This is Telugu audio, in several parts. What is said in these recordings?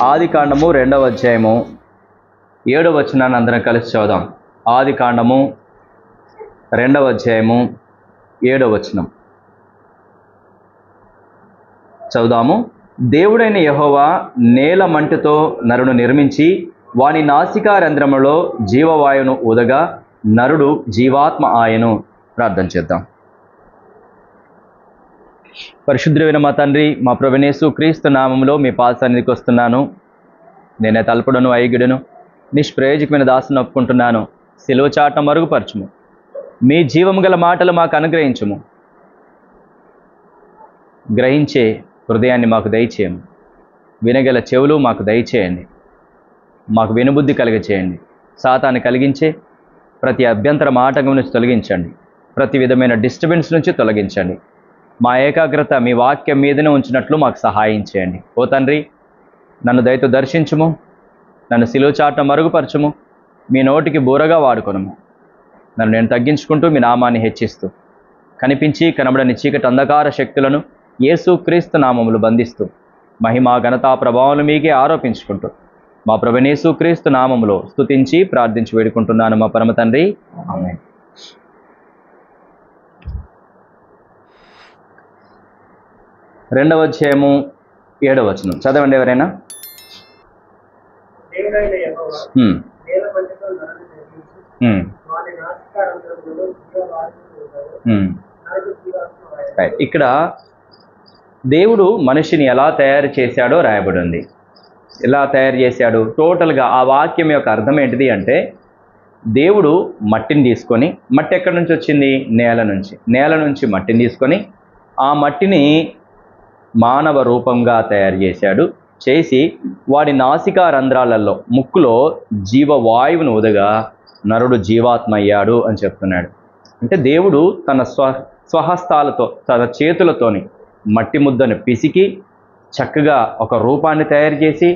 ఆదికాండము 2వ అధ్యాయము 7వ వచనాన్ని అందరం కలిసి చదువుదాం. ఆదికాండము 2వ అధ్యాయము 7వ వచనం చదువుదాము. దేవుడైన యెహోవా నేల మంటితో నరును నిర్మించి వాని నాసికా రంధ్రములో జీవవాయువును ఊదగా నరుడు జీవాత్మ ఆయను. ప్రార్థన చేద్దాం. పరిశుద్ధుడైన మా తండ్రి, మా ప్రభువైన యేసు క్రీస్తు నామములో మీ పాద సన్నిధికి వస్తున్నాను. నేనే తలపుడను, ఐగుడును, నిష్ప్రయోజకమైన దాసును ఒప్పుకుంటున్నాను. సిలువ చాటున మరుగుపరచుము. మీ జీవము గల మాటలు మాకు అనుగ్రహించుము. గ్రహించే హృదయాన్ని మాకు దయచేయము. వినగల చెవులు మాకు దయచేయండి. మాకు వినుబుద్ధి కలిగచేయండి. సాతాన్ని కలిగించే ప్రతి అభ్యంతర ఆటంకం నుంచి తొలగించండి. ప్రతి విధమైన డిస్టర్బెన్స్ నుంచి తొలగించండి. మా ఏకాగ్రత మీ వాక్యం మీదనే ఉంచినట్లు మాకు సహాయం చేయండి. ఓ తండ్రి, నన్ను దయతో దర్శించుము. నన్ను సిలువ చాటున మరుగుపరచుము. మీ నోటికి బూరగా వాడుకొనుము. నన్ను నేను తగ్గించుకుంటూ మీ నామాన్ని హెచ్చిస్తూ కనిపించి కనబడని చీకటి అంధకార శక్తులను యేసు క్రీస్తు నామములు బంధిస్తూ మహిమ ఘనతా ప్రభావాలు మీకే ఆరోపించుకుంటూ మా ప్రభువైన యేసు క్రీస్తు నామములో స్తుతించి ప్రార్థించి వేడుకుంటున్నాను మా పరమ తండ్రి, ఆమేన్. 2వ అధ్యాయము 7వ వచనం చదవండి ఎవరైనా. ఇక్కడ దేవుడు మనిషిని ఎలా తయారు చేశాడో రాయబడి ఉంది. ఎలా తయారు చేశాడు టోటల్గా ఆ వాక్యం యొక్క అర్థం ఏంటిది అంటే, దేవుడు మట్టిని తీసుకొని, మట్టి ఎక్కడి నుంచి వచ్చింది? నేల నుంచి మట్టిని తీసుకొని ఆ మట్టిని మానవ రూపంగా తయారు చేశాడు. చేసి వాడి నాసికా రంధ్రాలలో ముక్కులో జీవవాయువును ఊదగా నరుడు జీవాత్మ అయ్యాడు అని చెప్తున్నాడు. అంటే దేవుడు తన స్వహస్తాలతో, తన చేతులతోని మట్టి ముద్దను పిసికి చక్కగా ఒక రూపాన్ని తయారు చేసి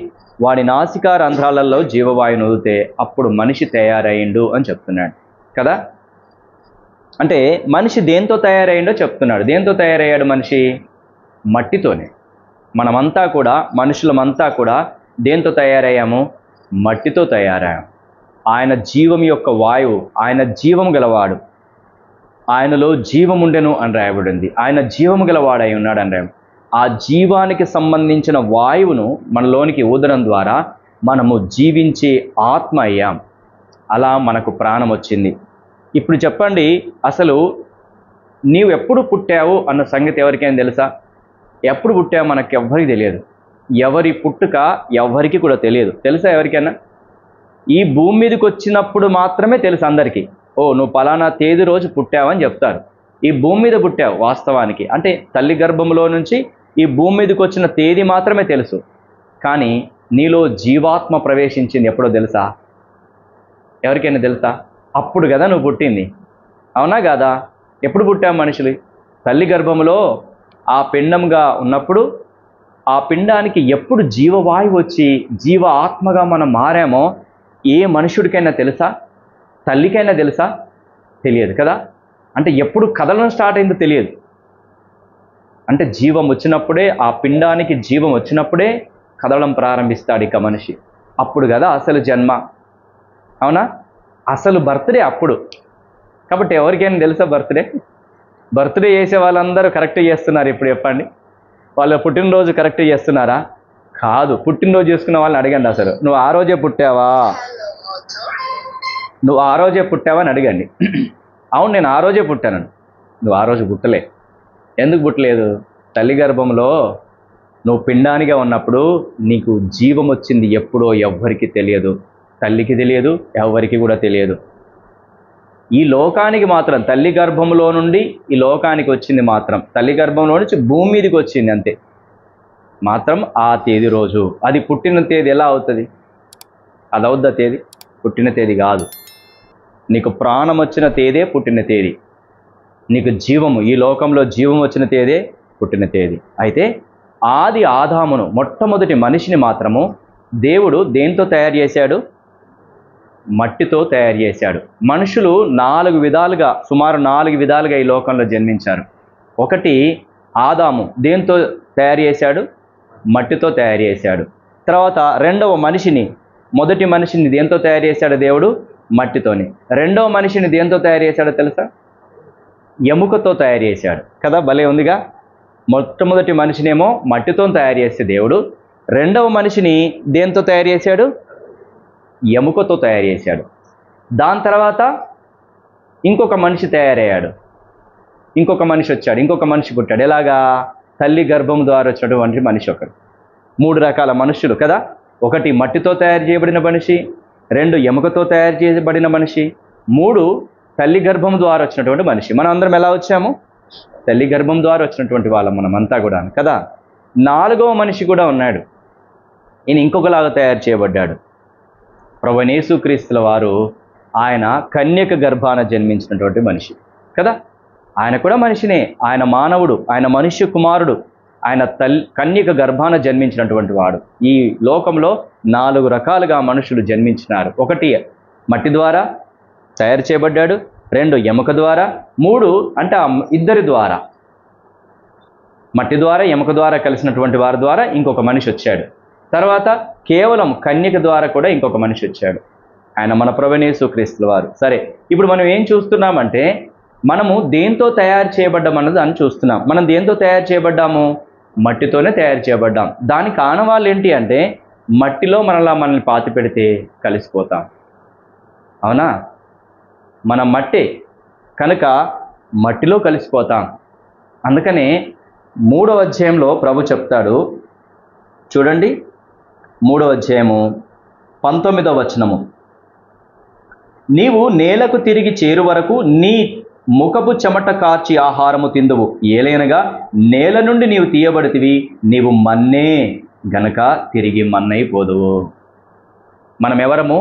వాడి నాసికా రంధ్రాలలో జీవవాయువును ఊదితే అప్పుడు మనిషి తయారయ్యిండు అని చెప్తున్నాడు కదా. అంటే మనిషి దేంతో తయారయ్యిండో చెప్తున్నాడు. దేంతో తయారయ్యాడు మనిషి? మట్టితోనే. మనమంతా కూడా, మనుషులమంతా కూడా దేంతో తయారయ్యాము? మట్టితో తయారయ్యాము. ఆయన జీవం యొక్క వాయువు, ఆయన జీవం గలవాడు, ఆయనలో జీవముండెను అని రాయబడింది. ఆయన జీవము గలవాడై ఉన్నాడు అని రాయబడి. ఆ జీవానికి సంబంధించిన వాయువును మనలోనికి ఊదడం ద్వారా మనము జీవించే ఆత్మ అయ్యాం. అలా మనకు ప్రాణం వచ్చింది. ఇప్పుడు చెప్పండి, అసలు నీవు ఎప్పుడు పుట్టావు అన్న సంగతి ఎవరికైనా తెలుసా? ఎప్పుడు పుట్టావు మనకు ఎవ్వరికి తెలియదు. ఎవరి పుట్టుక ఎవ్వరికి కూడా తెలియదు. తెలుసా ఎవరికైనా? ఈ భూమి మీదకి వచ్చినప్పుడు మాత్రమే తెలుసు అందరికీ. ఓ, నువ్వు పలానా తేదీ రోజు పుట్టావని చెప్తారు. ఈ భూమి మీద పుట్టావు వాస్తవానికి అంటే తల్లి గర్భంలో నుంచి ఈ భూమి మీదకి వచ్చిన తేదీ మాత్రమే తెలుసు. కానీ నీలో జీవాత్మ ప్రవేశించింది ఎప్పుడో తెలుసా? ఎవరికైనా తెలుసా? అప్పుడు కదా నువ్వు పుట్టింది. అవునా కాదా? ఎప్పుడు పుట్టావు మనుషులు? తల్లి గర్భంలో ఆ పిండంగా ఉన్నప్పుడు ఆ పిండానికి ఎప్పుడు జీవవాయువు వచ్చి జీవ ఆత్మగా మనం మారామో ఏ మనుషుడికైనా తెలుసా? తల్లికైనా తెలుసా? తెలియదు కదా. అంటే ఎప్పుడు కదలడం స్టార్ట్ అయిందో తెలియదు. అంటే జీవం వచ్చినప్పుడే, ఆ పిండానికి జీవం వచ్చినప్పుడే కదలడం ప్రారంభిస్తాడు ఇక మనిషి. అప్పుడు కదా అసలు జన్మ. అవునా? అసలు బర్త్డే అప్పుడు. కాబట్టి ఎవరికైనా తెలుసా బర్త్డే చేసే వాళ్ళందరూ కరెక్ట్ చేస్తున్నారు. ఇప్పుడు చెప్పండి, వాళ్ళ పుట్టినరోజు కరెక్ట్ చేస్తున్నారా? కాదు. పుట్టినరోజు చేసుకున్న వాళ్ళని అడగండి, అసలు నువ్వు ఆ రోజే పుట్టావా అని అడగండి. అవును, నేను ఆ రోజే పుట్టాను. నువ్వు ఆ రోజు పుట్టలే. ఎందుకు పుట్టలేదు? తల్లి గర్భంలో నువ్వు పిండానిగా ఉన్నప్పుడు నీకు జీవం వచ్చింది ఎప్పుడో ఎవ్వరికి తెలియదు. తల్లికి తెలియదు, ఎవ్వరికి కూడా తెలియదు. ఈ లోకానికి మాత్రం తల్లి గర్భంలో నుండి ఈ లోకానికి వచ్చింది మాత్రం, తల్లి గర్భంలో నుంచి భూమి మీదకి వచ్చింది అంతే మాత్రం ఆ తేదీ రోజు. అది పుట్టిన తేదీ ఎలా అవుతుంది? అది అవుద్దా తేదీ? పుట్టిన తేదీ కాదు. నీకు ప్రాణం వచ్చిన తేదే పుట్టిన తేదీ. నీకు జీవము, ఈ లోకంలో జీవం వచ్చిన తేదే పుట్టిన తేదీ. అయితే ఆది ఆదామును, మొట్టమొదటి మనిషిని మాత్రము దేవుడు దేంతో తయారు చేశాడు? మట్టితో తయారు చేశాడు. మనుషులు 4 విధాలుగా, సుమారు 4 విధాలుగా ఈ లోకంలో జన్మించారు. ఒకటి, ఆదాము దేంతో తయారు చేశాడు? మట్టితో తయారు చేశాడు. తర్వాత రెండవ మనిషిని, మొదటి మనిషిని దేంతో తయారు చేశాడు దేవుడు? మట్టితోని. రెండవ మనిషిని దేంతో తయారు చేశాడో తెలుసా? ఎముకతో తయారు చేశాడు కదా, భలే ఉందిగా. మొట్టమొదటి మనిషినేమో మట్టితో తయారు చేసే దేవుడు, రెండవ మనిషిని దేంతో తయారు చేశాడు? ఎముకతో తయారు చేశాడు. దాని తర్వాత ఇంకొక మనిషి తయారయ్యాడు, ఇంకొక మనిషి వచ్చాడు, ఇంకొక మనిషి పుట్టాడు. ఎలాగా? తల్లి గర్భం ద్వారా వచ్చినటువంటి మనిషి ఒకడు. 3 రకాల మనుషులు కదా. ఒకటి మట్టితో తయారు చేయబడిన మనిషి, 2 ఎముకతో తయారు చేయబడిన మనిషి, 3 తల్లి గర్భం ద్వారా వచ్చినటువంటి మనిషి. మనం అందరం ఎలా వచ్చాము? తల్లి గర్భం ద్వారా వచ్చినటువంటి వాళ్ళం మనమంతా కూడా కదా. 4వ మనిషి కూడా ఉన్నాడు. ఈయన ఇంకొకలాగా తయారు చేయబడ్డాడు. ప్రభువైన యేసుక్రీస్తుల వారు ఆయన కన్యక గర్భాన జన్మించినటువంటి మనిషి కదా. ఆయన కూడా మనిషినే, ఆయన మానవుడు, ఆయన మనుష్య కుమారుడు, ఆయన కన్యక గర్భాన జన్మించినటువంటి వాడు. ఈ లోకంలో 4 రకాలుగా మనుషులు జన్మించినారు. ఒకటి మట్టి ద్వారా తయారు చేయబడ్డాడు, 2 ఎముక ద్వారా, 3 అంటే ఇద్దరి ద్వారా, మట్టి ద్వారా ఎముక ద్వారా కలిసినటువంటి వారి ద్వారా ఇంకొక మనిషి వచ్చాడు. తర్వాత కేవలం కన్యక ద్వారా కూడా ఇంకొక మనిషి వచ్చాడు. ఆయన మన ప్రభువైన యేసుక్రీస్తుల వారు. సరే, ఇప్పుడు మనం ఏం చూస్తున్నామంటే మనము దేంతో తయారు చేయబడ్డామన్నది అని చూస్తున్నాం. మనం దేంతో తయారు చేయబడ్డాము? మట్టితోనే తయారు చేయబడ్డాం. దానికి ఆనవాళ్ళు ఏంటి అంటే మట్టిలో మనల్ని పాతి పెడితే కలిసిపోతాం. అవునా? మన మట్టే కనుక మట్టిలో కలిసిపోతాం. అందుకనే 3వ అధ్యాయంలో ప్రభు చెప్తాడు చూడండి, 3వ అధ్యాయము 19వ వచనము. నీవు నేలకు తిరిగి చేరు వరకు నీ ముఖపు చెమట కార్చి ఆహారము తిందువు, ఏలైనగా నేల నుండి నీవు తీయబడితివి, నీవు మన్నే గనక తిరిగి మన్నైపోదువు. మనం ఎవరము?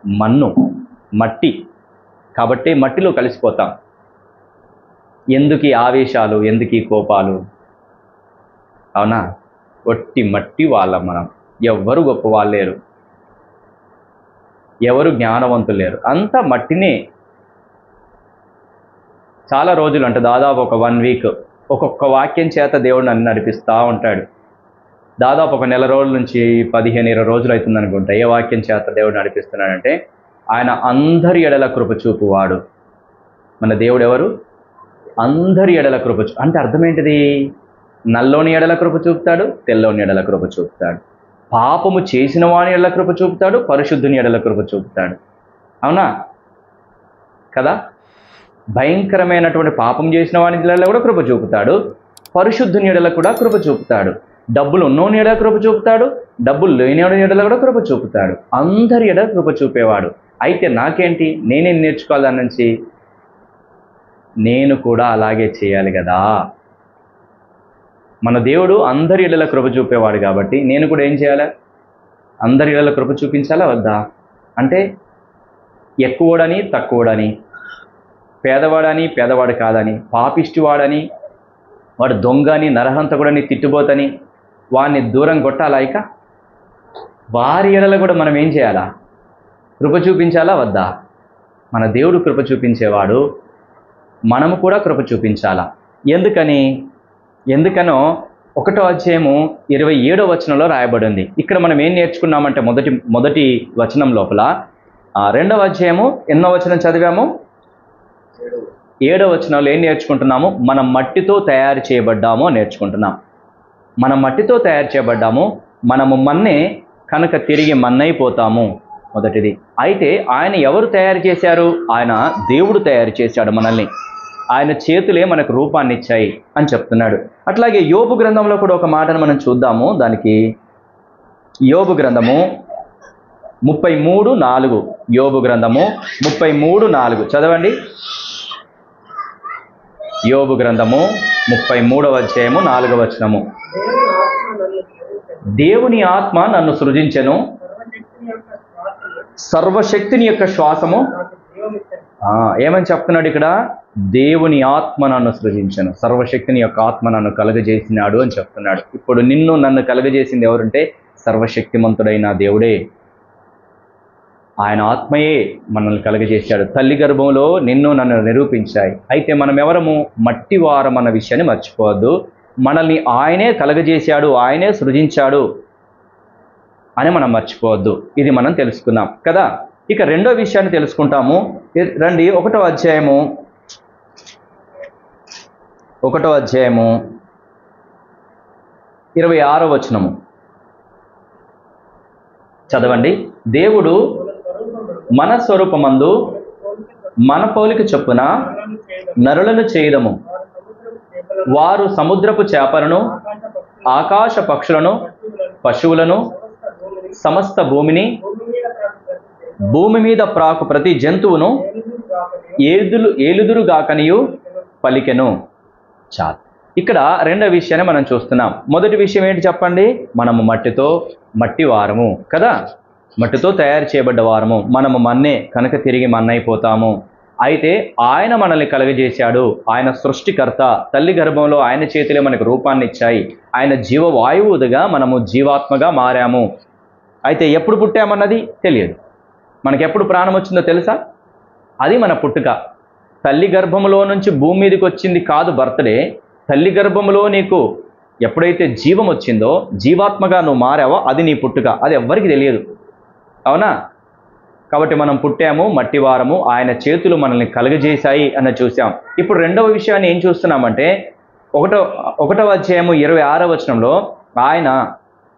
మన్ను, మట్టి. కాబట్టి మట్టిలో కలిసిపోతాం. ఎందుకు ఈ ఆవేశాలు, ఎందుకు ఈ కోపాలు? అవునా? ఒట్టి మట్టి వాళ్ళం మనం. ఎవ్వరు గొప్ప వాళ్ళు లేరు, ఎవరు జ్ఞానవంతులు లేరు, అంతా మట్టినే. చాలా రోజులు అంటే దాదాపు ఒక 1 వీక్ ఒక్కొక్క వాక్యం చేత దేవుడు నన్ను నడిపిస్తూ ఉంటాడు. దాదాపు ఒక నెల రోజుల నుంచి 15-20 రోజులు అవుతుంది అనుకుంటా. ఏ వాక్యం చేత దేవుడు నడిపిస్తున్నాడంటే ఆయన అందరి ఎడల కృప చూపువాడు. మన దేవుడు ఎవరు? అందరి ఎడల కృప అంటే అర్థం ఏంటిది? నల్లోని ఎడల కృప చూపుతాడు, తెల్లోని ఎడల కృప చూపుతాడు, పాపము చేసిన వాని ఎడల కృప చూపుతాడు, పరిశుద్ధుని ఎడల కృప చూపుతాడు. అవునా కదా? భయంకరమైనటువంటి పాపం చేసిన వాని ఎడల కూడా కృప చూపుతాడు, పరిశుద్ధుని ఎడల కూడా కృప చూపుతాడు, డబ్బులు ఉన్నోని ఎడల కృప చూపుతాడు, డబ్బులు లేనివాడి ఎడల కూడా కృప చూపుతాడు. అందరి ఎడల కృప చూపేవాడు. అయితే నాకేంటి? నేనేం నేర్చుకోవాలి దాని నుంచి? నేను కూడా అలాగే చేయాలి కదా. మన దేవుడు అందరి ఎడల కృప చూపేవాడు కాబట్టి నేను కూడా ఏం చేయాలి? అందరి ఎడల కృప చూపించాలా వద్దా? అంటే ఎక్కువడని తక్కువడని, పేదవాడని పేదవాడు కాదని, పాపిష్టివాడని, వాడు దొంగని, నరహంతకుడని, తిట్టుబోతని వాడిని దూరం కొట్టాలా? ఇక వారి ఎడల కూడా మనం ఏం చేయాలా? కృప చూపించాలా వద్దా? మన దేవుడు కృప చూపించేవాడు, మనము కూడా కృప చూపించాలా. ఎందుకనో 1వ అధ్యాయము 27వ వచనంలో రాయబడింది. ఇక్కడ మనం ఏం నేర్చుకున్నామంటే మొదటి వచనం లోపల 2వ అధ్యాయము ఎన్నో వచనం చదివాము? 7వ వచనంలో ఏం నేర్చుకుంటున్నాము? మనం మట్టితో తయారు చేయబడ్డాము నేర్చుకుంటున్నాం. మనం మట్టితో తయారు చేయబడ్డాము, మనము మన్నే కనుక తిరిగి మన్నైపోతాము. మొదటిది. అయితే ఆయన ఎవరు తయారు చేశారు? ఆయన దేవుడు తయారు చేశాడు మనల్ని. ఆయన చేతులే మనకు రూపాన్ని ఇచ్చాయి అని చెప్తున్నాడు. అట్లాగే యోబు గ్రంథంలో కూడా ఒక మాటను మనం చూద్దాము. దానికి యోబు గ్రంథము 33:4. యోబు గ్రంథము 33:4 చదవండి. యోబు గ్రంథము 33వ అధ్యాయము 4వ వచనము. దేవుని ఆత్మ నన్ను సృజించెను, సర్వశక్తిని యొక్క శ్వాసము. ఏమని చెప్తున్నాడు ఇక్కడ? దేవుని ఆత్మ నన్ను సృజించను, సర్వశక్తిని యొక్క ఆత్మ నన్ను కలుగజేసినాడు అని చెప్తున్నాడు. ఇప్పుడు నన్ను కలుగజేసింది ఎవరంటే సర్వశక్తిమంతుడైన దేవుడే. ఆయన ఆత్మయే మనల్ని కలుగజేశాడు. తల్లి గర్భంలో నన్ను నిరూపించాయి. అయితే మనం ఎవరము? మట్టి వారం అన్న విషయాన్ని మర్చిపోవద్దు. మనల్ని ఆయనే కలుగజేశాడు, ఆయనే సృజించాడు. అని మనం మర్చిపోవద్దు. ఇది మనం తెలుసుకున్నాం కదా. ఇక రెండో విషయాన్ని తెలుసుకుంటాము. రండి, 1వ అధ్యాయము 26వ వచనము చదవండి. దేవుడు మన స్వరూపమందు మన పోలిక చొప్పున నరులను చేయదము. వారు సముద్రపు చేపలను, ఆకాశ పక్షులను, పశువులను, సమస్త భూమిని, భూమి మీద ప్రాకు ప్రతి జంతువును ఏలుదురుగాకనియు పలికెను. చాలు. ఇక్కడ రెండో విషయాన్ని మనం చూస్తున్నాం. మొదటి విషయం ఏంటి చెప్పండి? మనము మట్టి వారము కదా, మట్టితో తయారు చేయబడ్డ వారము. మనము మన్నే కనుక తిరిగి మన్నైపోతాము. అయితే ఆయన మనల్ని కలుగజేశాడు. ఆయన సృష్టికర్త. తల్లి గర్భంలో ఆయన చేతులే మనకు రూపాన్ని ఇచ్చాయి. ఆయన జీవవాయువుగా మనము జీవాత్మగా మారాము. అయితే ఎప్పుడు పుట్టామన్నది తెలియదు. మనకెప్పుడు ప్రాణం వచ్చిందో తెలుసా? అది మన పుట్టుక. తల్లి గర్భంలో నుంచి భూమి మీదకి వచ్చింది కాదు బర్త్డే. తల్లి గర్భంలో నీకు ఎప్పుడైతే జీవం వచ్చిందో, జీవాత్మగా నువ్వు మారావో, అది నీ పుట్టుక. అది ఎవ్వరికి తెలియదు. అవునా? కాబట్టి మనం పుట్టాము, మట్టివారము, ఆయన చేతులు మనల్ని కలుగజేశాయి అని చూసాం. ఇప్పుడు రెండవ విషయాన్ని ఏం చూస్తున్నామంటే 1వ అధ్యాయము 26వ వచనంలో ఆయన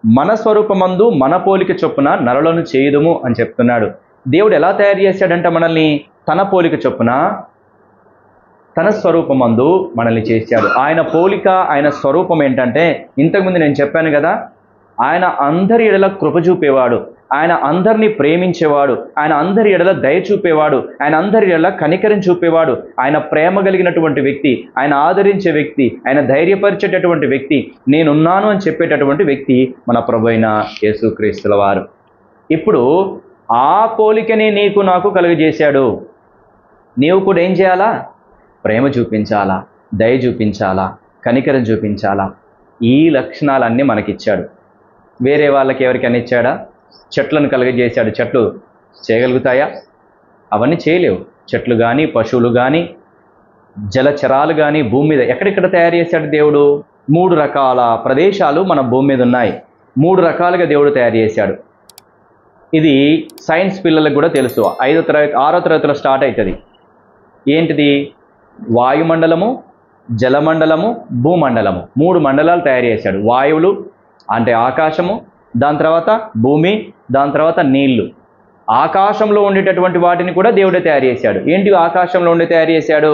మన స్వరూపమందు మన పోలిక చొప్పున నరులను చేయుదుము అని చెప్తున్నాడు. దేవుడు ఎలా తయారు చేశాడంట మనల్ని? తన పోలిక చొప్పున, తన స్వరూపమందు మనల్ని చేశాడు. ఆయన పోలిక, ఆయన స్వరూపం ఏంటంటే, ఇంతకుముందు నేను చెప్పాను కదా, ఆయన అందరి ఎడల కృప చూపేవాడు, ఆయన అందరినీ ప్రేమించేవాడు, ఆయన అందరి ఎడల దయ చూపేవాడు, ఆయన అందరి ఎడల కనికరం చూపేవాడు, ఆయన ప్రేమ కలిగినటువంటి వ్యక్తి, ఆయన ఆదరించే వ్యక్తి, ఆయన ధైర్యపరిచేటటువంటి వ్యక్తి, నేనున్నాను అని చెప్పేటటువంటి వ్యక్తి మన ప్రభువైన యేసుక్రీస్తుల వారు. ఇప్పుడు ఆ పోలికని నీకు నాకు కలుగజేశాడు. నీవు కూడా ఏం చేయాలా? ప్రేమ చూపించాలా, దయ చూపించాలా, కనికరం చూపించాలా. ఈ లక్షణాలన్నీ మనకిచ్చాడు. వేరే వాళ్ళకి ఎవరికైనా ఇచ్చాడా? చెట్లను కలుగజేశాడు. చెట్లు చేయగలుగుతాయా? అవన్నీ చేయలేవు. చెట్లు కానీ, పశువులు కానీ, జలచరాలు కానీ భూమి మీద ఎక్కడెక్కడ తయారు చేశాడు దేవుడు? 3 రకాల ప్రదేశాలు మన భూమి మీద ఉన్నాయి. 3 రకాలుగా దేవుడు తయారు చేశాడు. ఇది సైన్స్ పిల్లలకు కూడా తెలుసు. 6వ తరగతిలో స్టార్ట్ అవుతుంది. ఏంటిది? వాయుమండలము, జలమండలము, భూమండలము. 3 మండలాలు తయారు చేశాడు. వాయువులు అంటే ఆకాశము, దాని తర్వాత భూమి, దాని తర్వాత నీళ్లు. ఆకాశంలో ఉండేటటువంటి వాటిని కూడా దేవుడే తయారు చేశాడు. ఏంటి ఆకాశంలో ఉండి తయారు చేశాడు?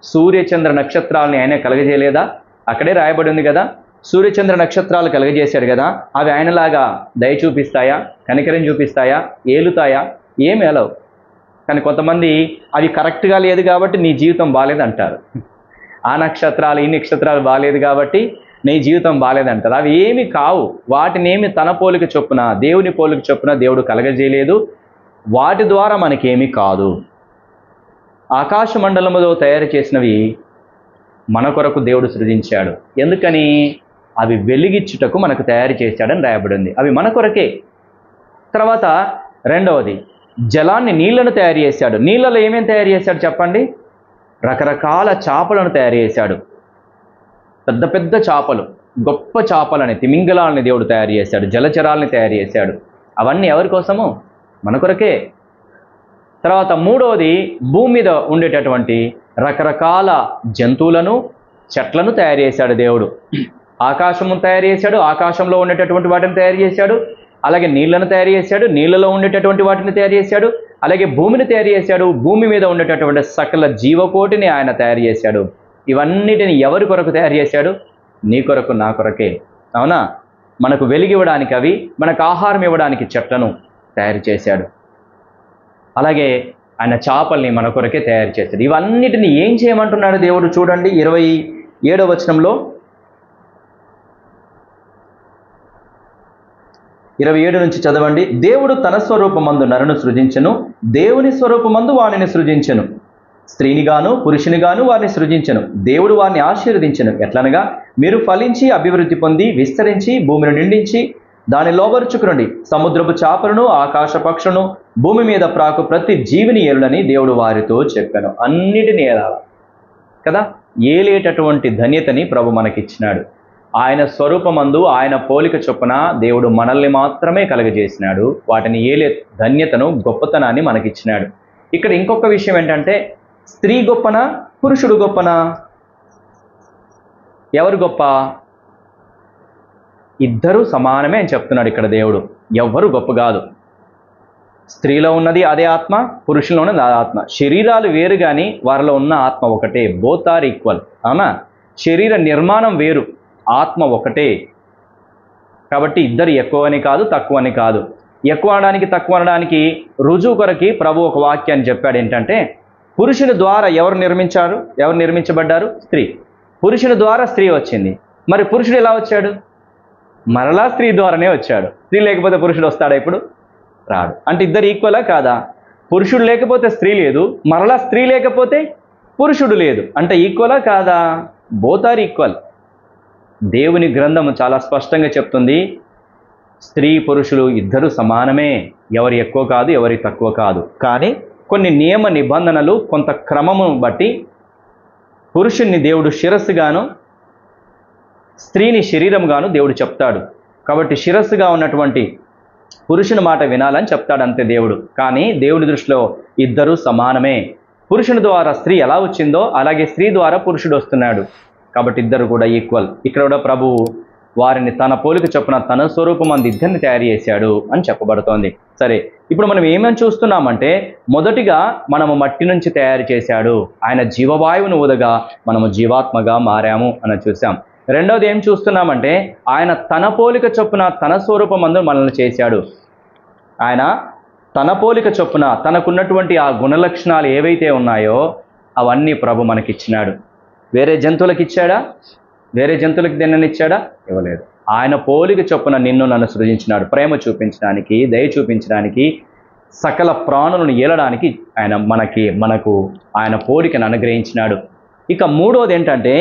సూర్యచంద్ర నక్షత్రాలని ఆయనే కలగజేయలేదా? అక్కడే రాయబడి ఉంది కదా, సూర్యచంద్ర నక్షత్రాలు కలగజేశాడు కదా. అవి ఆయనలాగా దయ చూపిస్తాయా, కనికరం చూపిస్తాయా, ఏలుతాయా? ఏమి ఏలవు. కానీ కొంతమంది అవి కరెక్ట్గా లేదు కాబట్టి నీ జీవితం బాగాలేదంటారు. ఆ నక్షత్రాలు ఈ నక్షత్రాలు బాగాలేదు కాబట్టి నీ జీవితం బాగాలేదంటారు. అవి ఏమి కావు. వాటిని ఏమి తన పోలిక చొప్పున, దేవుని పోలిక చొప్పున దేవుడు కలగజేయలేదు. వాటి ద్వారా మనకేమీ కాదు. ఆకాశ మండలములో తయారు చేసినవి మన కొరకు దేవుడు సృజించాడు. ఎందుకని? అవి వెలిగిచ్చుటకు మనకు తయారు చేశాడని రాయబడింది. అవి మన కొరకే. తర్వాత రెండవది, జలాన్ని, నీళ్లను తయారు చేశాడు. నీళ్ళలో ఏమేమి తయారు చేశాడు చెప్పండి? రకరకాల చేపలను తయారు చేశాడు. పెద్ద పెద్ద చేపలు, గొప్ప చేపలని, తిమింగలాలని దేవుడు తయారు చేశాడు. జలచరాలని తయారు చేశాడు. అవన్నీ ఎవరి కోసము? మన కొరకే. తర్వాత మూడవది, భూమి మీద ఉండేటటువంటి రకరకాల జంతువులను, చెట్లను తయారు చేశాడు దేవుడు. ఆకాశమును తయారు చేశాడు, ఆకాశంలో ఉండేటటువంటి వాటిని తయారు చేశాడు. అలాగే నీళ్లను తయారు చేశాడు, నీళ్లలో ఉండేటటువంటి వాటిని తయారు చేశాడు. అలాగే భూమిని తయారు చేశాడు, భూమి మీద ఉండేటటువంటి సకల జీవకోటిని ఆయన తయారు చేశాడు. ఇవన్నిటిని ఎవరి కొరకు తయారు చేశాడు? నీ కొరకు, నా కొరకే. అవునా? మనకు వెలిగివ్వడానికి అవి, మనకు ఆహారం ఇవ్వడానికి చెట్లను తయారు చేశాడు. అలాగే ఆయన చేపల్ని మన కొరకే తయారు చేశాడు. ఇవన్నిటిని ఏం చేయమంటున్నాడు దేవుడు? చూడండి 27వ వచనంలో, 27 నుంచి చదవండి. దేవుడు తన స్వరూపమందు నరును సృజించెను, దేవుని స్వరూపమందు వానిని సృజించెను. స్త్రీనిగాను పురుషునిగాను వారిని సృజించెను. దేవుడు వారిని ఆశీర్వదించెను. ఎట్లనగా, మీరు ఫలించి అభివృద్ధి పొంది విస్తరించి భూమిని నిండించి దాని లోబరుచుకునండి. సముద్రపు చేపలను, ఆకాశ పక్షులను, భూమి మీద ప్రాకు ప్రతి జీవిని ఏలునని దేవుడు వారితో చెప్పాను. అన్నిటిని ఏలాలి కదా. ఏలేటటువంటి ధన్యతని ప్రభు మనకిచ్చినాడు. ఆయన స్వరూపమందు ఆయన పోలిక చొప్పున దేవుడు మనల్ని మాత్రమే కలుగజేసినాడు. వాటిని ఏలే ధన్యతను, గొప్పతనాన్ని మనకిచ్చినాడు. ఇక్కడ ఇంకొక విషయం ఏంటంటే, స్త్రీ గొప్పనా పురుషుడు గొప్పనా? ఎవరు గొప్ప? ఇద్దరూ సమానమే అని చెప్తున్నాడు ఇక్కడ దేవుడు. ఎవ్వరు గొప్ప కాదు. స్త్రీలో ఉన్నది అదే ఆత్మ, పురుషుల్లో ఉన్నది అదే ఆత్మ. శరీరాలు వేరు కానీ వారిలో ఉన్న ఆత్మ ఒకటే. Both are equal. అవునా? శరీర నిర్మాణం వేరు, ఆత్మ ఒకటే. కాబట్టి ఇద్దరు ఎక్కువ అని కాదు, తక్కువ అని కాదు. ఎక్కువ అనడానికి తక్కువ అనడానికి రుజువు కొరకి ప్రభు ఒక వాక్యాన్ని చెప్పాడు. ఏంటంటే, పురుషుని ద్వారా ఎవరు నిర్మించబడ్డారు? స్త్రీ. పురుషుని ద్వారా స్త్రీ వచ్చింది. మరి పురుషుడు ఎలా వచ్చాడు? మరలా స్త్రీ ద్వారానే వచ్చాడు. స్త్రీ లేకపోతే పురుషుడు వస్తాడా? ఇప్పుడు రాడు. అంటే ఇద్దరు ఈక్వలా కాదా? పురుషుడు లేకపోతే స్త్రీ లేదు, మరలా స్త్రీ లేకపోతే పురుషుడు లేదు. అంటే ఈక్వలా కాదా? Both are equal. దేవుని గ్రంథము చాలా స్పష్టంగా చెప్తుంది, స్త్రీ పురుషులు ఇద్దరు సమానమే. ఎవరి ఎక్కువ కాదు, ఎవరి తక్కువ కాదు. కానీ కొన్ని నియమ నిబంధనలు, కొంత క్రమము బట్టి పురుషుణ్ణి దేవుడు శిరస్సుగాను, స్త్రీని శరీరంగాను దేవుడు చెప్తాడు. కాబట్టి శిరస్సుగా ఉన్నటువంటి పురుషుని మాట వినాలని చెప్తాడు అంతే దేవుడు. కానీ దేవుడి దృష్టిలో ఇద్దరు సమానమే. పురుషుని ద్వారా స్త్రీ ఎలా వచ్చిందో అలాగే స్త్రీ ద్వారా పురుషుడు వస్తున్నాడు. కాబట్టి ఇద్దరు కూడా ఈక్వల్. ఇక్కడ కూడా ప్రభువు వారిని తన పోలిక చొప్పున తన స్వరూపమందు ఇద్దరిని తయారు చేశాడు అని చెప్పబడుతోంది. సరే, ఇప్పుడు మనం ఏమని చూస్తున్నామంటే, మొదటిగా మనము మట్టి నుంచి తయారు చేశాడు. ఆయన జీవవాయువును ఊదగా మనము జీవాత్మగా మారాము అని చూసాం. రెండవది ఏం చూస్తున్నామంటే, ఆయన తన పోలిక చొప్పున తన స్వరూపమందు మనల్ని చేశాడు. ఆయన తన పోలిక చొప్పున తనకున్నటువంటి ఆ గుణలక్షణాలు ఏవైతే ఉన్నాయో అవన్నీ ప్రభు మనకిచ్చినాడు. వేరే జంతువులకు ఇచ్చాడా? వేరే జంతువులకి దేనిని ఇచ్చాడా? ఇవ్వలేదు. ఆయన పోలిక చొప్పున నిన్ను నన్ను సృజించినాడు. ప్రేమ చూపించడానికి, దయ చూపించడానికి, సకల ప్రాణులను ఏలడానికి మనకు ఆయన పోలికను అనుగ్రహించినాడు. ఇక మూడోది ఏంటంటే,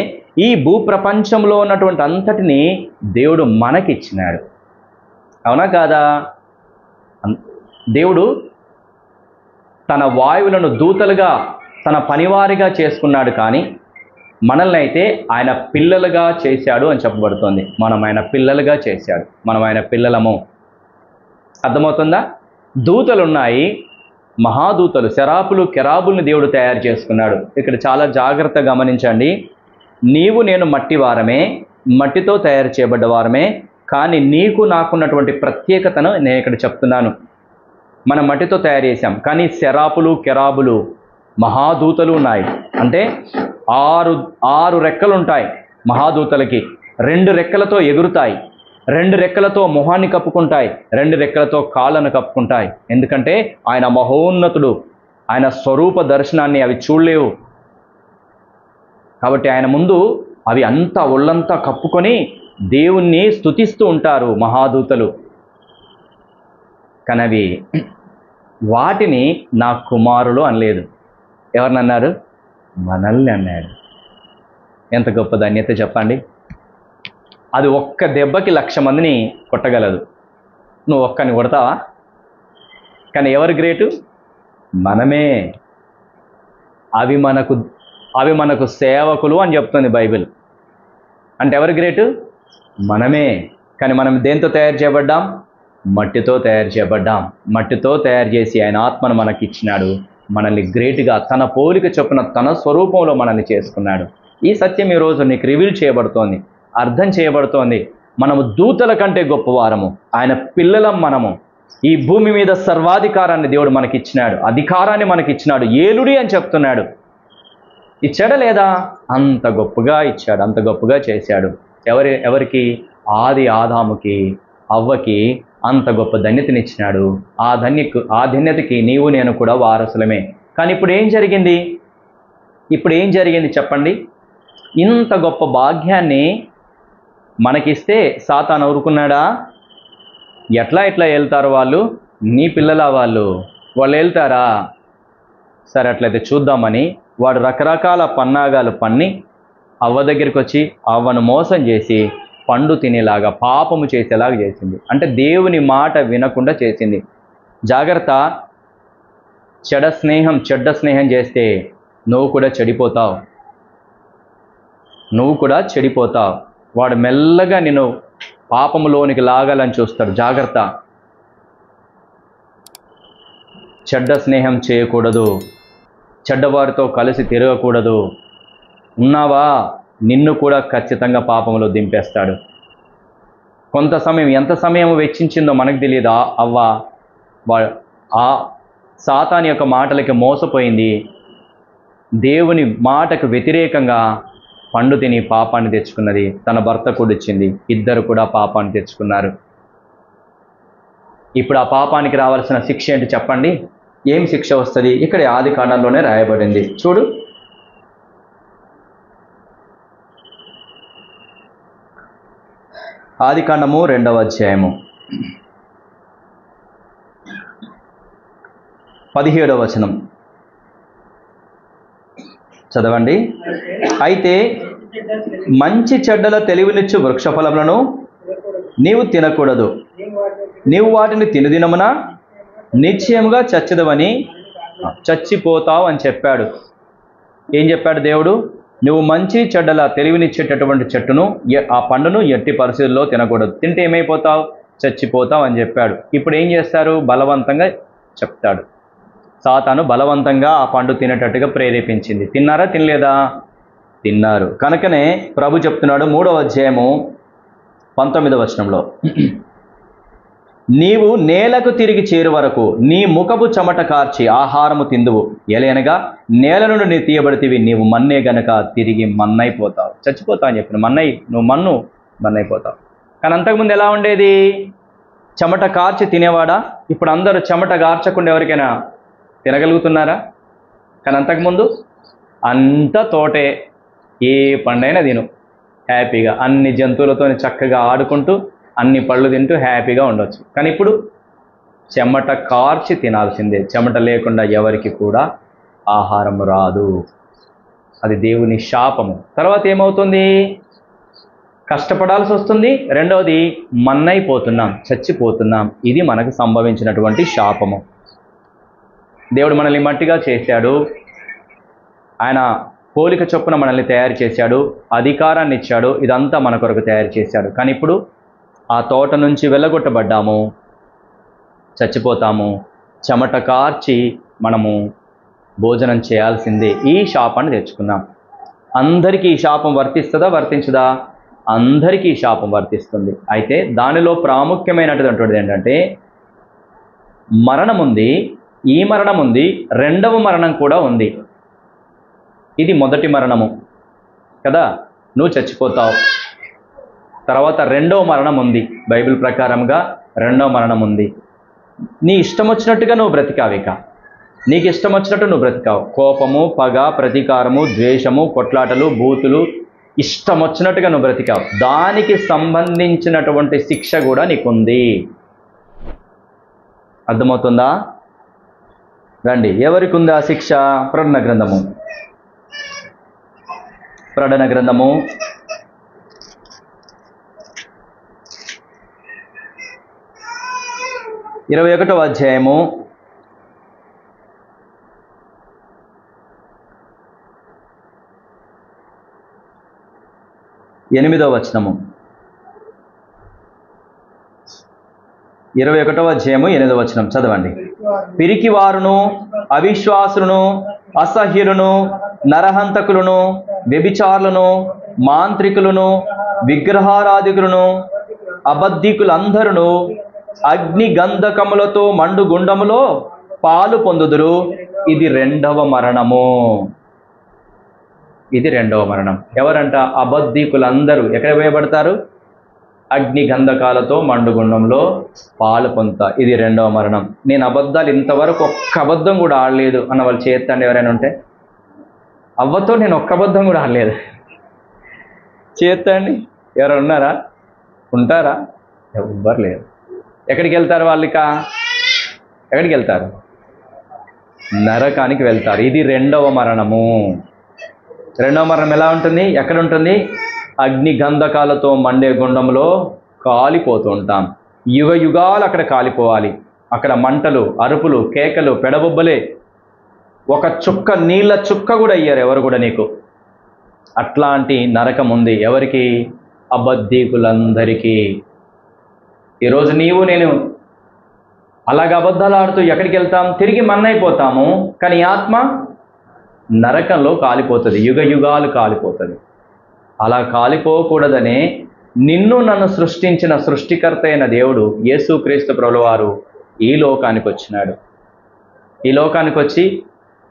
ఈ భూప్రపంచంలో ఉన్నటువంటి అంతటిని దేవుడు మనకిచ్చినాడు. అవునా కాదా? దేవుడు తన వాయువులను దూతలుగా, తన పనివారిగా చేసుకున్నాడు. కానీ మనల్ని అయితే ఆయన పిల్లలుగా చేశాడు అని చెప్పబడుతోంది. మనం ఆయన పిల్లలుగా చేశాడు. మనం ఆయన పిల్లలము. అర్థమవుతుందా? దూతలు ఉన్నాయి, మహాదూతలు, శరాపులు, కెరాబుల్ని దేవుడు తయారు చేసుకున్నాడు. ఇక్కడ చాలా జాగ్రత్తగా గమనించండి. నీవు నేను మట్టి వారమే, మట్టితో తయారు చేయబడ్డ వారమే. కానీ నీకు నాకున్నటువంటి ప్రత్యేకతను నేను ఇక్కడ చెప్తున్నాను. మనం మట్టితో తయారు చేశాం, కానీ శరాపులు, కెరాబులు, మహాదూతలు ఉన్నాయి. అంటే ఆరు రెక్కలు ఉంటాయి మహాదూతలకి. 2 రెక్కలతో ఎగురుతాయి, 2 రెక్కలతో మొహాన్ని కప్పుకుంటాయి, 2 రెక్కలతో కాళ్ళను కప్పుకుంటాయి. ఎందుకంటే ఆయన మహోన్నతుడు. ఆయన స్వరూప దర్శనాన్ని అవి చూడలేవు. కాబట్టి ఆయన ముందు అవి అంతా ఒళ్ళంతా కప్పుకొని దేవుణ్ణి స్తుతిస్తూ ఉంటారు మహాదూతలు. కానీ వాటిని నా కుమారులు అనలేదు. ఎవరినన్నారు? మనల్ని అన్నాడు. ఎంత గొప్ప ధన్యత చెప్పండి. అది ఒక్క దెబ్బకి 1,00,000 మందిని కొట్టగలదు. నువ్వు ఒక్కని కొడతావా? కానీ ఎవరు గ్రేటు? మనమే. అవి మనకు సేవకులు అని చెప్తుంది బైబిల్. అంటే ఎవరు గ్రేటు? మనమే. కానీ మనం దేంతో తయారు చేయబడ్డాం? మట్టితో తయారు చేయబడ్డాం. మట్టితో తయారు చేసి ఆయన ఆత్మను మనకి ఇచ్చినాడు. మనల్ని గ్రేట్గా తన పోలిక చొప్పున తన స్వరూపంలో మనల్ని చేసుకున్నాడు. ఈ సత్యం ఈరోజు నీకు రివీల్ చేయబడుతోంది, అర్థం చేయబడుతోంది. మనము దూతల కంటే గొప్పవారము, ఆయన పిల్లలం మనము. ఈ భూమి మీద సర్వాధికారాన్ని దేవుడు మనకిచ్చినాడు, అధికారాన్ని మనకిచ్చినాడు. ఏలుడి అని చెప్తున్నాడు. ఇచ్చాడా లేదా? అంత గొప్పగా ఇచ్చాడు, అంత గొప్పగా చేశాడు. ఎవరికి? ఆదాముకి, అవ్వకి అంత గొప్ప ధన్యతనిచ్చినాడు. ఆ ధన్యతకి నీవు నేను కూడా వారసులమే. కానీ ఇప్పుడు ఏం జరిగింది చెప్పండి? ఇంత గొప్ప భాగ్యాన్ని మనకిస్తే సాతాను ఊరుకున్నాడా? ఎట్లా వెళ్తారు వాళ్ళు? నీ పిల్లల వాళ్ళు వెళ్తారా? సరే, అట్లయితే చూద్దామని వాడు రకరకాల పన్నాగాలు పన్ని అవ్వ దగ్గరికి వచ్చి అవ్వను మోసం చేసి పండు తినేలాగా, పాపము చేసేలాగా చేసింది. అంటే దేవుని మాట వినకుండా చేసింది. జాగ్రత్త, చెడ్డ స్నేహం చేస్తే నువ్వు కూడా చెడిపోతావు. వాడు మెల్లగా నిన్ను పాపములోనికి లాగాలని చూస్తాడు. జాగ్రత్త. చెడ్డ స్నేహం చేయకూడదు, చెడ్డవారితో కలిసి తిరగకూడదు. ఉన్నావా, నిన్ను కూడా ఖచ్చితంగా పాపములో దింపేస్తాడు. కొంత సమయం, ఎంత సమయం వెచ్చించిందో మనకు తెలియదు. అవ్వ ఆ సాతాను యొక్క మాటలకి మోసపోయింది. దేవుని మాటకు వ్యతిరేకంగా పండు తిని పాపాన్ని తెచ్చుకున్నది. తన భర్త కూడా ఇచ్చింది. ఇద్దరు కూడా పాపాన్ని తెచ్చుకున్నారు. ఇప్పుడు ఆ పాపానికి రావాల్సిన శిక్ష ఏంటి చెప్పండి? ఏం శిక్ష వస్తుంది? ఇక్కడ ఆదికాండంలోనే రాయబడింది. చూడు, ఆదికాండము 2వ అధ్యాయము 17వ వచనం చదవండి. అయితే మంచి చెడ్డల తెలివినిచ్చు వృక్షఫలములను నీవు తినకూడదు, నీవు వాటిని తినుదినమున నిశ్చయముగా చచ్చదవని, చచ్చిపోతావు అని చెప్పాడు. ఏం చెప్పాడు దేవుడు? నువ్వు మంచి చెడ్డల తెలివినిచ్చేటటువంటి చెట్టును, ఆ పండును ఎట్టి పరిస్థితుల్లో తినకూడదు. తింటే ఏమైపోతావు? చచ్చిపోతావు అని చెప్పాడు. ఇప్పుడు ఏం చేస్తారు? బలవంతంగా చెప్తాడు. సాతాను బలవంతంగా ఆ పండు తినేటట్టుగా ప్రేరేపించింది. తిన్నారా? తినలేదా? తిన్నారు. కనుకనే ప్రభు చెప్తున్నాడు 3వ అధ్యాయము 19వ వచనంలో, నీవు నేలకు తిరిగి చేరు వరకు నీ ముఖపు చెమట కార్చి ఆహారము తిందువు, ఎలయనగా నేల నుండి నీ తీయబడితివి, నీవు మన్నే గనక తిరిగి మన్నైపోతావు. చచ్చిపోతావు అని చెప్పిన మన్నై, నువ్వు మన్నైపోతావు. కానీ అంతకుముందు ఎలా ఉండేది? చెమట కార్చి తినేవాడా? ఇప్పుడు అందరూ చెమట కార్చకుండా ఎవరికైనా తినగలుగుతున్నారా? కానీ అంతకుముందు అంతా తోటే, ఏ పండైనా తిను హ్యాపీగా, అన్ని జంతువులతో చక్కగా ఆడుకుంటూ అన్ని పళ్ళు తింటూ హ్యాపీగా ఉండొచ్చు. కానీ ఇప్పుడు చెమట కార్చి తినాల్సిందే. చెమట లేకుండా ఎవరికి కూడా ఆహారం రాదు. అది దేవుని శాపము. తర్వాత ఏమవుతుంది? కష్టపడాల్సి వస్తుంది. రెండవది, మన్నైపోతున్నాం, చచ్చిపోతున్నాం. ఇది మనకు సంభవించినటువంటి శాపము. దేవుడు మనల్ని మట్టిగా చేశాడు. ఆయన పోలిక చొప్పున మనల్ని తయారు చేశాడు, అధికారాన్ని ఇచ్చాడు. ఇదంతా మన కొరకు తయారు చేశాడు. కానీ ఇప్పుడు ఆ తోట నుంచి వెళ్ళగొట్టబడ్డాము, చచ్చిపోతాము. చెమట కార్చి మనము భోజనం చేయాల్సిందే. ఈ శాపాన్ని తెచ్చుకున్నాం. అందరికీ ఈ శాపం వర్తిస్తుందా? వర్తించదా? అందరికీ ఈ శాపం వర్తిస్తుంది. అయితే దానిలో ప్రాముఖ్యమైనటువంటిది ఏంటంటే, మరణం ఉంది, ఈ మరణం ఉంది, రెండవ మరణం కూడా ఉంది. ఇది మొదటి మరణము కదా, నువ్వు చచ్చిపోతావు. తర్వాత రెండవ మరణం ఉంది. బైబిల్ ప్రకారంగా రెండవ మరణం ఉంది. నీ ఇష్టం వచ్చినట్టుగా నువ్వు బ్రతికావు. ఇక నీకు ఇష్టం వచ్చినట్టు నువ్వు బ్రతికావు. కోపము, పగ, ప్రతీకారము, ద్వేషము, కొట్లాటలు, బూతులు, ఇష్టం వచ్చినట్టుగా నువ్వు బ్రతికావు. దానికి సంబంధించినటువంటి శిక్ష కూడా నీకుంది. అర్థమవుతుందా? రండి, ఎవరికి ఉంది ఆ శిక్ష? ప్రకటన గ్రంథము 21వ అధ్యాయము 8వ వచనము. 21వ అధ్యాయము 8వ వచనం చదవండి. పిరికివారును, అవిశ్వాసులను, అసహ్యులను, నరహంతకులను, వ్యభిచారులను, మాంత్రికులను, విగ్రహారాధికులను, అబద్ధికులందరూ అగ్ని గంధకములతో మండు గుండములో పాలు పొందుదురు. ఇది రెండవ మరణము. ఇది రెండవ మరణం. ఎవరంట? అబద్ధికులందరూ ఎక్కడ వేయబడతారు? అగ్ని గంధకాలతో మండుగుండంలో పాలు పొందుతా. ఇది రెండవ మరణం. నేను అబద్ధాలు ఇంతవరకు ఒక్క అబద్ధం కూడా ఆడలేదు అన్న వాళ్ళు చేత్తండి. ఎవరైనా ఉంటే, అవ్వతో నేను ఒక్క అబద్ధం కూడా ఆడలేదు చేత్తండి. ఎవరైనా ఉన్నారా? ఉంటారా? ఎవ్వరు లేరు. ఎక్కడికి వెళ్తారు వాళ్ళిక? ఎక్కడికి వెళ్తారు? నరకానికి వెళ్తారు. ఇది రెండవ మరణము. రెండవ మరణం ఎలా ఉంటుంది? ఎక్కడ ఉంటుంది? అగ్ని గంధకాలతో మండే గుండంలో కాలిపోతూ ఉంటాం. యుగ యుగాలు అక్కడ కాలిపోవాలి. అక్కడ మంటలు, అరుపులు, కేకలు, పెడబొబ్బలే. ఒక చుక్క నీళ్ళ చుక్క కూడా అయ్యారు ఎవరు కూడా నీకు. అట్లాంటి నరకం ఉంది. ఎవరికి? అబద్ధీకులందరికీ. ఈరోజు నీవు నేను అలాగ అబద్ధాలు ఆడుతూ ఎక్కడికి వెళ్తాం? తిరిగి మన్నైపోతాము. కానీ ఆత్మ నరకంలో కాలిపోతుంది, యుగ యుగాలు కాలిపోతుంది. అలా కాలిపోకూడదనే నిన్ను నన్ను సృష్టించిన సృష్టికర్త అయిన దేవుడు యేసుక్రీస్తు ప్రభువారు ఈ లోకానికి వచ్చినాడు. ఈ లోకానికి వచ్చి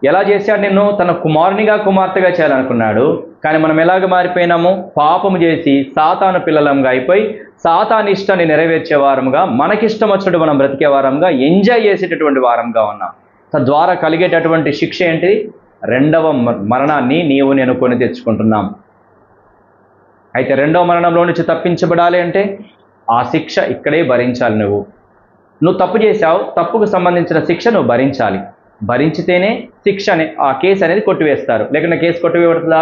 ఎలా చేశాడు? నిన్ను తన కుమారునిగా కుమార్తెగా చేయాలనుకున్నాడు. కానీ మనం ఎలాగ మారిపోయినాము? పాపము చేసి సాతాను పిల్లలంగా అయిపోయి సాతాను ఇష్టాన్ని నెరవేర్చే వారంగా, మనకిష్టం వచ్చినట్టు మనం బ్రతికే వారంగా, ఎంజాయ్ చేసేటటువంటి వారంగా ఉన్నాం. తద్వారా కలిగేటటువంటి శిక్ష ఏంటి? రెండవ మరణాన్ని నీవు నేను కొని తెచ్చుకుంటున్నాం. అయితే రెండవ మరణంలో నుంచి తప్పించబడాలి అంటే ఆ శిక్ష ఇక్కడే భరించాలి. నువ్వు తప్పు చేశావు, తప్పుకు సంబంధించిన శిక్ష నువ్వు భరించాలి. భరించితేనే శిక్ష ఆ కేసు అనేది కొట్టివేస్తారు. లేకుంటే కేసు కొట్టివేయబడుతుందా?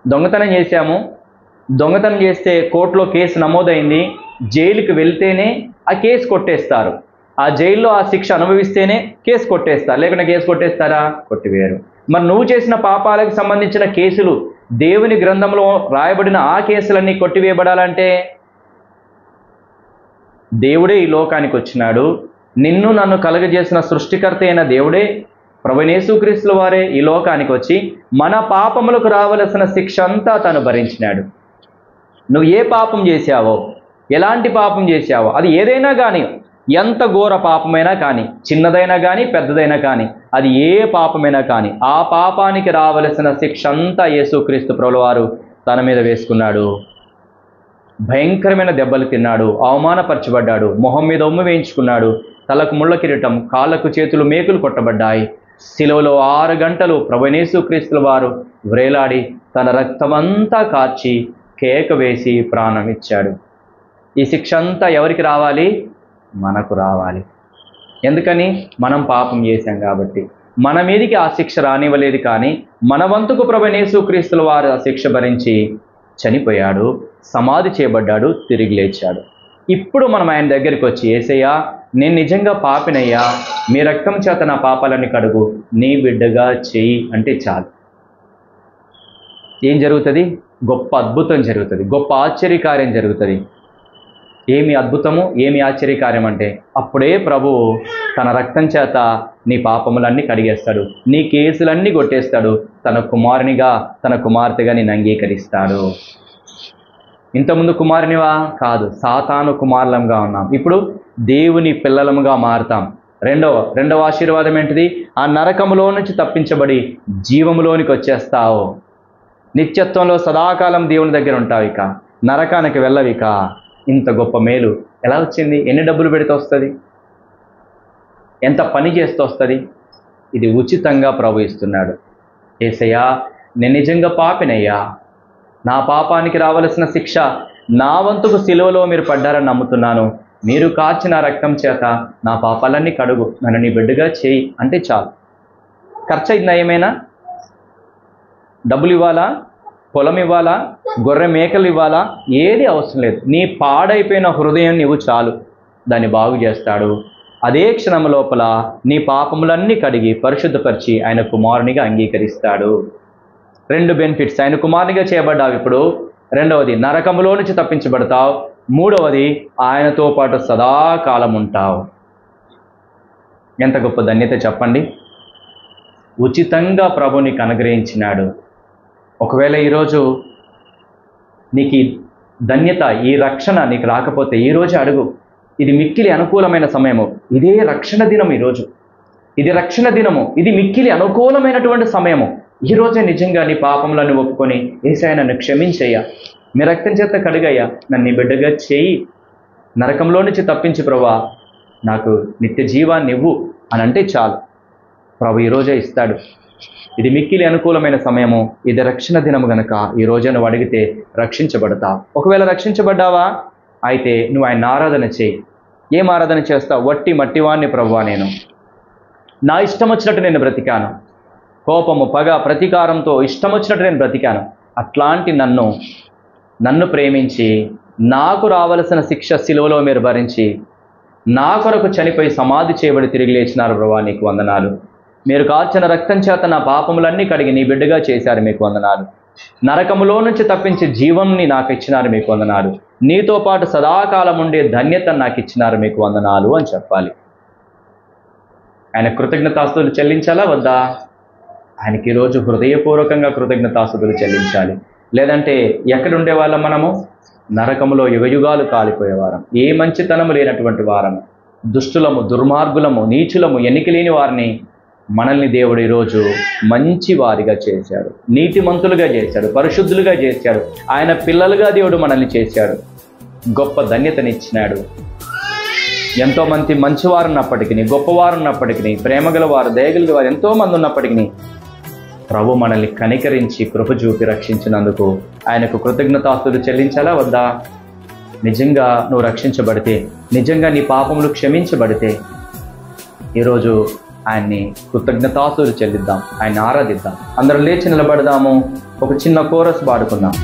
దొంగతనం చేశాము, దొంగతనం చేస్తే కోర్టులో కేసు నమోదైంది, జైలుకి వెళ్తేనే ఆ కేసు కొట్టేస్తారు. ఆ జైల్లో ఆ శిక్ష అనుభవిస్తేనే కేసు కొట్టేస్తారు. లేకుంటే కేసు కొట్టేస్తారా? కొట్టివేయరు. మరి నువ్వు చేసిన పాపాలకు సంబంధించిన కేసులు దేవుని గ్రంథంలో రాయబడిన ఆ కేసులన్నీ కొట్టివేయబడాలంటే దేవుడే ఈ లోకానికి వచ్చినాడు. నిన్ను నన్ను కలుగజేసిన సృష్టికర్త అయిన దేవుడే ప్రభువైన యేసుక్రీస్తు వారే ఈ లోకానికి వచ్చి మన పాపములకు రావలసిన శిక్ష అంతా తను భరించినాడు. నువ్వు ఏ పాపం చేశావో, ఎలాంటి పాపం చేశావో, అది ఏదైనా కానీ, ఎంత ఘోర పాపమైనా కానీ, చిన్నదైనా కానీ పెద్దదైనా కానీ, అది ఏ పాపమైనా కానీ, ఆ పాపానికి రావలసిన శిక్ష అంతా యేసుక్రీస్తు ప్రభువారు తన మీద వేసుకున్నాడు. భయంకరమైన దెబ్బలు తిన్నాడు, అవమానపరచబడ్డాడు, మొహం మీద ఉమ్ము వేయించుకున్నాడు, తలకు ముళ్ళ కిరీటం, కాళ్ళకు చేతులు మేకులు కొట్టబడ్డాయి. శిలువలో 6 గంటలు ప్రభువైన యేసుక్రీస్తు వారు వ్రేలాడి తన రక్తమంతా కార్చి కేక వేసి ప్రాణం ఇచ్చాడు. ఈ శిక్ష అంతా ఎవరికి రావాలి? మనకు రావాలి. ఎందుకని? మనం పాపం చేశాం కాబట్టి. మన మీదికి ఆ శిక్ష రానివ్వలేదు. కానీ మన వంతుకు ప్రభువైన యేసుక్రీస్తు వారు ఆ శిక్ష భరించి చనిపోయాడు, సమాధి చేయబడ్డాడు, తిరిగి లేచాడు. ఇప్పుడు మనం ఆయన దగ్గరికి వచ్చి, యేసయ్యా నేను నిజంగా పాపినయ్యా, మీ రక్తం చేత నా పాపాలన్నీ కడుగు, నీ బిడ్డగా చెయ్యి అంటే చాలు. ఏం జరుగుతుంది? గొప్ప అద్భుతం జరుగుతుంది, గొప్ప ఆశ్చర్యకార్యం జరుగుతుంది. ఏమి అద్భుతము, ఏమి ఆశ్చర్యకార్యం అంటే అప్పుడే ప్రభువు తన రక్తం చేత నీ పాపములన్నీ కడిగేస్తాడు, నీ కేసులన్నీ కొట్టేస్తాడు, తన కుమారునిగా తన కుమార్తెగా నేను అంగీకరిస్తాడు. ఇంతకుముందు కుమారునివా? కాదు, సాతాను కుమారులంగా ఉన్నాం. ఇప్పుడు దేవుని పిల్లలముగా మారుతాం. రెండవ ఆశీర్వాదం ఏంటిది? ఆ నరకములో నుంచి తప్పించబడి జీవములోనికి వచ్చేస్తావు. నిత్యత్వంలో సదాకాలం దేవుని దగ్గర ఉంటావు. ఇక నరకానికి వెళ్ళవిక. ఇంత గొప్ప మేలు ఎలా వచ్చింది? ఎన్ని డబ్బులు పెడితే వస్తుంది? ఎంత పని చేస్తూ వస్తుంది? ఇది ఉచితంగా ప్రభు ఇస్తున్నాడు. యేసయ్యా నేను నిజంగా పాపినయ్యా, నా పాపానికి రావలసిన శిక్ష నా వంతుకు సిలువలో మీరు పడ్డారని నమ్ముతున్నాను, మీరు కాచిన రక్తం చేత నా పాపాలన్నీ కడుగు, నన్ను నీ బిడ్డగా చేయి అంటే చాలు. ఖర్చు అయిందా? ఏమైనా డబ్బులు ఇవ్వాలా? పొలం ఇవ్వాలా? గొర్రె మేకలు ఇవ్వాలా? ఏది అవసరం లేదు. నీ పాడైపోయిన హృదయం నీవు చాలు, దాన్ని బాగు చేస్తాడు. అదే క్షణం లోపల నీ పాపములన్నీ కడిగి పరిశుద్ధపరిచి ఆయన కుమారునిగా అంగీకరిస్తాడు. 2 బెనిఫిట్స్. ఆయన కుమారునిగా చేయబడ్డావు ఇప్పుడు. రెండవది, నరకములో నుంచి తప్పించబడతావు. మూడవది, ఆయనతో పాటు సదాకాలం ఉంటావు. ఎంత గొప్ప ధన్యత చెప్పండి. ఉచితంగా ప్రభు నీకు అనుగ్రహించినాడు. ఒకవేళ ఈరోజు నీకు ఈ ధన్యత, ఈ రక్షణ నీకు రాకపోతే ఈరోజు అడుగు. ఇది మిక్కిలి అనుకూలమైన సమయము. ఇదే రక్షణ దినం. ఈరోజు ఇది రక్షణ దినము. ఇది మిక్కిలి అనుకూలమైనటువంటి సమయము. ఈరోజే నిజంగా నీ పాపములను ఒప్పుకొని, యేసయ్యా నన్ను క్షమించయ్యా, మీ రక్తం చేత కడిగయ్యా, నన్ను నీ బిడ్డగా చేయి, నరకంలో నుంచి తప్పించి ప్రభువా, నాకు నిత్య జీవాన్ని ఇవ్వు అని అంటే చాలు, ప్రభు ఈరోజే ఇస్తాడు. ఇది మిక్కిలి అనుకూలమైన సమయము. ఇది రక్షణ దినము గనక ఈరోజే నువ్వు అడిగితే రక్షించబడతావు. ఒకవేళ రక్షించబడ్డావా అయితే నువ్వు ఆయన ఆరాధన చేయి. ఏం ఆరాధన చేస్తావు? వట్టి మట్టివాణ్ణి ప్రభువా, నేను నా ఇష్టం వచ్చినట్టు నేను బ్రతికాను, కోపము పగ ప్రతీకారంతో ఇష్టం వచ్చినట్టు నేను బ్రతికాను. అట్లాంటి నన్ను ప్రేమించి నాకు రావలసిన శిక్ష సిలువలో మీరు భరించి నా కొరకు చనిపోయి సమాధి చేయబడి తిరిగి లేచినారు ప్రభువా, నీకు వందనాలు. మీరు కార్చిన రక్తం చేత నా పాపములన్నీ కడిగి నీ బిడ్డగా చేశారు, మీకు వందనాలు. నరకములో నుంచి తప్పించి జీవంని నాకు ఇచ్చినారు, మీకు వందనాలు. నీతో పాటు సదాకాలం ఉండే ధన్యతను నాకు ఇచ్చినారు, మీకు వందనాలు అని చెప్పాలి. ఆయన కృతజ్ఞతాస్తుతులు చెల్లించాలా వద్దా? ఆయనకి ఈరోజు హృదయపూర్వకంగా కృతజ్ఞతాస్తుతులు చెల్లించాలి. లేదంటే ఎక్కడ ఉండేవాళ్ళం మనము? నరకములో యుగయుగాలు కాలిపోయేవారం, ఏ మంచితనము లేనటువంటి వారము, దుష్టులము, దుర్మార్గులము, నీచులము, ఎన్నిక లేని వారిని మనల్ని దేవుడు ఈరోజు మంచి వారిగా చేశాడు, నీతిమంతులుగా చేశాడు, పరిశుద్ధులుగా చేశాడు. ఆయన పిల్లలుగా దేవుడు మనల్ని చేశాడు, గొప్ప ధన్యతనిచ్చినాడు. ఎంతోమంది మంచివారు ఉన్నప్పటికీ, గొప్పవారు ఉన్నప్పటికీ, ప్రేమగల వారు, దయగల వారు ఎంతోమంది ఉన్నప్పటికీ ప్రభు మనల్ని కనికరించి కృప చూపి రక్షించినందుకు ఆయనకు కృతజ్ఞతాస్తుతులు చెల్లించాలా వద్దా? నిజంగా నువ్వు రక్షించబడితే, నిజంగా నీ పాపములు క్షమించబడితే ఈరోజు ఆయన్ని కృతజ్ఞతాస్తుతులు చెల్లిద్దాం, ఆయన్ని ఆరాధిద్దాం. అందరం లేచి నిలబడదాము, ఒక చిన్న కోరస్ పాడుకుందాం.